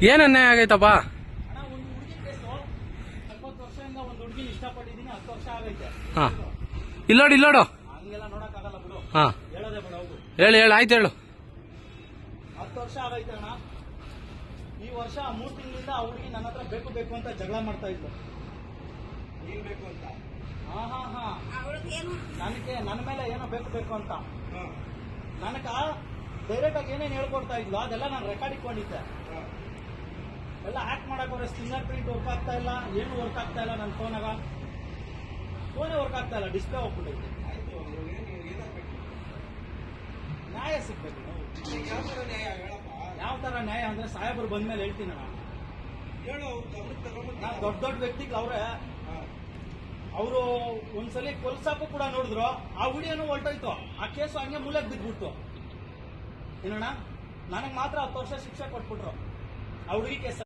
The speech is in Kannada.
ಏನ್ ಅನ್ಯಾಯ ಆಗೈತಪ್ಪ? ಅಣ್ಣ ಒಂದು ಹುಡುಗಿ ಕೇಸು 20 ವರ್ಷದಿಂದ ಒಂದು ಹುಡುಗಿನ ಇಷ್ಟಪಟ್ಟಿದ್ದೀನಿ, 10 ವರ್ಷ ಆಗೈತೆ. ಹಾ, ಇಲ್ಲೋಡು ಇಲ್ಲೋಡು. ಹಂಗೆಲ್ಲ ನೋಡಕ್ಕಾಗಲ್ಲ ಬಿಡು. ಹಾ, ಹೇಳೋದೇ ಬೇಡ, ಹೌದು. ಹೇಳಿ ಆಯ್ತು ಹೇಳು. 10 ವರ್ಷ ಆಗೈತೆ ಅಣ್ಣ. ಈ ವರ್ಷ 3 ತಿಂಗಳಿಂದ ಆ ಹುಡುಗಿ ನನ್ನ ಹತ್ರ ಬೇಕು ಬೇಕು ಅಂತ ಜಗಳ ಮಾಡ್ತಾ ಇದ್ಲು. ನೀನ್ ಬೇಕು ಅಂತ? ಹಾ ನನಗೆ ನನ್ನ ಮೇಲೆ ಏನೋ ಬೇಕು ಬೇಕು ಅಂತ ನನಗ ಡೈರೆಕ್ಟ್ ಆಗಿ ಏನೇನು ಹೇಳ್ಕೊಡ್ತಾ ಇದ್ಲು ಅದೆಲ್ಲ ನಾನು ರೆಕಾರ್ಡ್ ಇಟ್ಕೊಂಡಿದ್ದೆ. ಎಲ್ಲ ಆಕ್ಟ್ ಮಾಡಕ್ ಹೋದ್ರೆ ಫಿಂಗರ್ ಪ್ರಿಂಟ್ ವರ್ಕ್ ಆಗ್ತಾ ಇಲ್ಲ, ಏನು ವರ್ಕ್ ಆಗ್ತಾ ಇಲ್ಲ. ನನ್ನ ಫೋನೇ ವರ್ಕ್ ಆಗ್ತಾ ಇಲ್ಲ, ಡಿಸ್ಪ್ಲೇ ಹೋಗ್ಬಿಟ್ಟೈತೆ. ನ್ಯಾಯ ಸಿಗ್ಬೇಕು. ಯಾವ ತರ ನ್ಯಾಯ ಅಂದ್ರೆ ಸಾಹೇಬರು ಬಂದ್ಮೇಲೆ ಹೇಳ್ತೀನಿ ನಾನು. ದೊಡ್ಡ ವ್ಯಕ್ತಿಗಳು ಅವ್ರೆ, ಅವರು ಒಂದ್ಸಲಿ ಕೊಲ್ಸಾಕು ಕೂಡ ನೋಡಿದ್ರು, ಆ ಹುಡಿಯನ್ನು ಹೊರಟೋಯ್ತು. ಆ ಕೇಸು ಹಂಗೆ ಮೂಲೆಗೆ ಬಿದ್ಬಿಡ್ತು. ಏನಣ್ಣ, ನನಗೆ ಮಾತ್ರ 10 ವರ್ಷ ಶಿಕ್ಷೆ ಕೊಟ್ಬಿಟ್ರು ಆ ಹುಡುಗಿ ಕೇಸ.